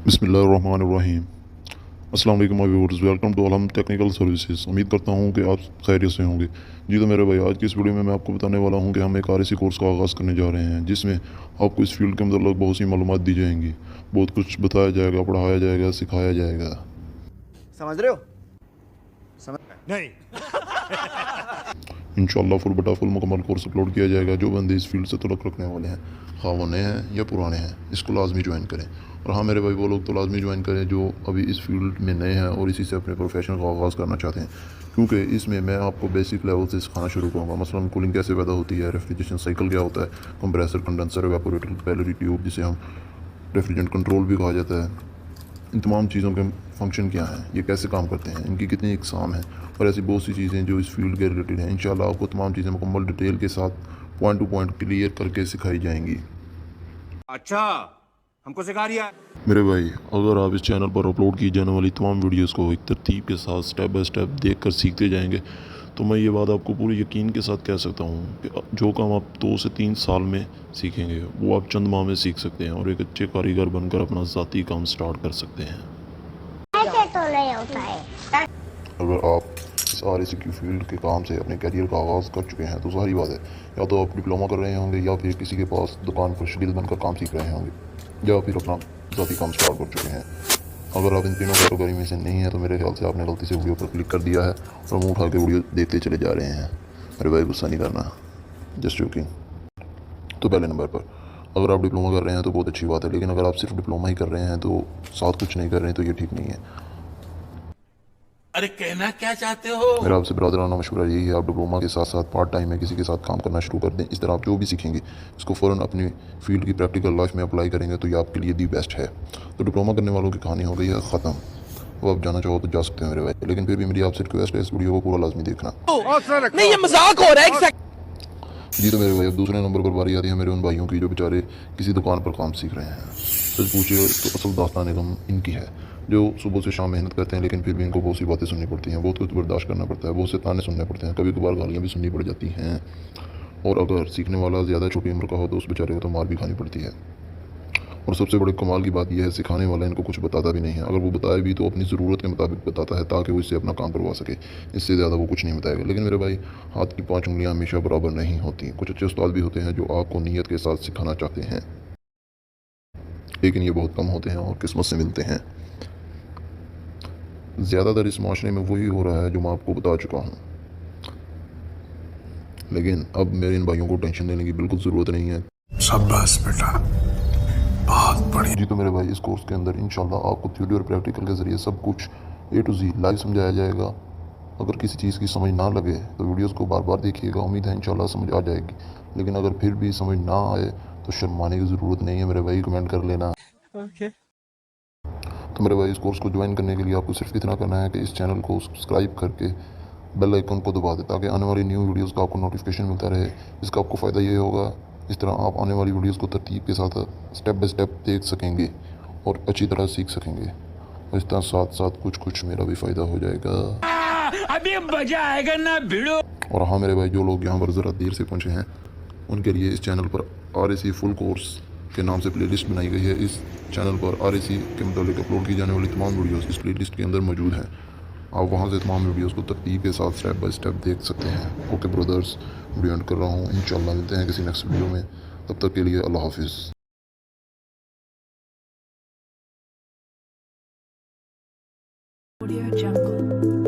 बिस्मिल्लाहिर्रहमानिर्रहीम। अस्सलाम वालेकुम my viewers, welcome to Alam technical services. उम्मीद करता हूँ कि आप खैरियत से होंगे। जी तो मेरे भाई, आज की इस वीडियो में मैं आपको बताने वाला हूँ कि हम एक आरएसी कोर्स का आगाज़ करने जा रहे हैं, जिसमें आपको इस फील्ड के मतलब बहुत सी मालूमात दी जाएंगी। बहुत कुछ बताया जाएगा, पढ़ाया जाएगा, सिखाया जाएगा। समझ रहे हो? समझ नहीं। इंशाल्लाह फुल मुकम्मल कोर्स अपलोड किया जाएगा। जो बंदे इस फील्ड से तल्लुक़ रखने वाले हैं, हाँ वो नए हैं या पुराने हैं, इसको लाजमी ज्वाइन करें। और हाँ मेरे भाई, वो लोग तो लाजमी ज्वाइन करें जो अभी इस फील्ड में नए हैं और इसी से अपने प्रोफेशन का आगाज़ करना चाहते हैं, क्योंकि इसमें मैं आपको बेसिक लेवल से सिखाना शुरू करूँगा। मसलन कूलिंग कैसे पैदा होती है, रेफ्रिजरेशन साइकिल क्या होता है, compressor, condenser, evaporator, calorie tube जिसे हम रेफ्रिजरेंट कंट्रोल भी कहा जाता है, इन तमाम चीज़ों के फंक्शन क्या हैं, ये कैसे काम करते हैं, इनकी कितनी इकसाम हैं, और ऐसी बहुत सी चीज़ें जो इस फील्ड के रिलेटेड हैं। इंशाल्लाह आपको तमाम चीज़ें मुकम्मल डिटेल के साथ पॉइंट टू पॉइंट क्लियर करके सिखाई जाएंगी। अच्छा, हमको सिखा रिया। मेरे भाई, अगर आप इस चैनल पर अपलोड की जाने वाली तमाम वीडियोस को एक तरतीब के साथ स्टेप बाय स्टेप देख कर सीखते जाएंगे, तो मैं ये बात आपको पूरे यकीन के साथ कह सकता हूँ कि जो काम आप 2 से 3 साल में सीखेंगे वो आप चंद माह में सीख सकते हैं और एक अच्छे कारीगर बनकर अपना ज़ाती काम स्टार्ट कर सकते हैं। ऐसे तो नहीं होता है। अगर आप इस RAC की फील्ड के काम से अपने करियर का आगाज़ कर चुके हैं तो सारी बात है, या तो आप डिप्लोमा कर रहे होंगे या फिर किसी के पास दुकान पर शकील बनकर काम सीख रहे होंगे, या फिर अपना ज़ाती काम स्टार्ट कर चुके हैं। अगर आप इन तीनों कैटेगरी में से नहीं है तो मेरे ख्याल से आपने गलती से वीडियो पर क्लिक कर दिया है और मुँह उठा के वीडियो देखते चले जा रहे हैं। मेरे भाई गुस्सा नहीं करना, जस्ट जोकिंग। तो पहले नंबर पर, अगर आप डिप्लोमा कर रहे हैं तो बहुत अच्छी बात है, लेकिन अगर आप सिर्फ डिप्लोमा ही कर रहे हैं तो साथ कुछ नहीं कर रहे हैं तो ये ठीक नहीं है। अरे कहना क्या चाहते हो? मेरा आपसे ब्रदराना मशवरा यही है, आप डिप्लोमा के साथ साथ पार्ट टाइम में किसी के साथ काम करना शुरू कर दें। इस तरह आप जो भी सीखेंगे इसको फ़ौरन अपनी फील्ड की प्रैक्टिकल लाइफ में अप्लाई करेंगे तो ये आपके लिए दी बेस्ट है। तो डिप्लोमा करने वालों की कहानी हो गई है ख़त्म। वो आप जाना चाहो तो जा सकते हैं मेरे भाई, लेकिन फिर भी मेरी आपसे रिक्वेस्ट है, इस वीडियो को पूरा लाजमी देखना। नहीं, ये मजाक हो रहा है। जी तो मेरे भाई, अब दूसरे नंबर पर बारी आती है मेरे उन भाइयों की जो बेचारे किसी दुकान पर काम सीख रहे हैं। सच पूछिए तो असल दास्तान गम इनकी है, जो सुबह से शाम मेहनत करते हैं लेकिन फिर भी इनको बहुत सी बातें सुननी पड़ती हैं, बहुत कुछ बर्दाश्त करना पड़ता है, बहुत से ताने सुनने पड़ते हैं, कभी कभार गालियाँ भी सुननी पड़ जाती हैं। और अगर सीखने वाला ज़्यादा छोटी उम्र का हो तो उस बेचारे को तो मार भी खानी पड़ती है। और सबसे बड़ी कमाल की बात यह है, सिखाने वाला इनको कुछ बताता भी नहीं है। अगर वो बताए भी तो अपनी ज़रूरत के मुताबिक बताता है ताकि वो इससे अपना काम करवा सके, इससे ज़्यादा वो कुछ नहीं बताएगा। लेकिन मेरे भाई, हाथ की 5 उंगलियां हमेशा बराबर नहीं होती। कुछ अच्छे उस्ताद भी होते हैं जो आपको नीयत के साथ सिखाना चाहते हैं, लेकिन ये बहुत कम होते हैं और किस्मत से मिलते हैं। ज़्यादातर इस माशरे में वही हो रहा है जो मैं आपको बता चुका हूँ, लेकिन अब मेरे इन भाइयों को टेंशन लेने की बिल्कुल ज़रूरत नहीं है। शाबाश बेटा, बहुत बढ़िया। जी तो मेरे भाई, इस कोर्स के अंदर इंशाल्लाह आपको थ्योरी और प्रैक्टिकल के ज़रिए सब कुछ A to Z लाइव समझाया जाएगा। अगर किसी चीज़ की समझ ना लगे तो वीडियोस को बार बार देखिएगा, उम्मीद है इंशाल्लाह समझ आ जाएगी। लेकिन अगर फिर भी समझ ना आए तो शर्माने की ज़रूरत नहीं है मेरे भाई, कमेंट कर लेना। तो मेरे भाई, इस कोर्स को ज्वाइन करने के लिए आपको सिर्फ इतना करना है कि इस चैनल को सब्सक्राइब करके बेल आइकन को दबा दें ताकि आने वाली न्यू वीडियोस का आपको नोटिफिकेशन मिलता रहे। इसका आपको फ़ायदा ये होगा, इस तरह आप आने वाली वीडियोस को तरतीब के साथ स्टेप बाय स्टेप देख सकेंगे और अच्छी तरह सीख सकेंगे। और इस तरह साथ साथ कुछ मेरा भी फ़ायदा हो जाएगा। अभी मजा आएगा ना भिड़ो। और हाँ मेरे भाई, जो लोग यहाँ पर ज़रा देर से पहुँचे हैं उनके लिए इस चैनल पर RAC फुल कोर्स के नाम से प्लेलिस्ट बनाई गई है। इस चैनल पर RAC के मतलब अपलोड की जाने वाली तमाम वीडियोस इस प्लेलिस्ट के अंदर मौजूद हैं। आप वहाँ से तमाम वीडियोस को तरतीब के साथ स्टेप बाय स्टेप देख सकते हैं। ओके ब्रदर्स, वीडियो एंड कर रहा हूँ। इंशाल्लाह मिलते हैं किसी नेक्स्ट वीडियो में, तब तक के लिए अल्लाह हाफिज़। Audio Jungle.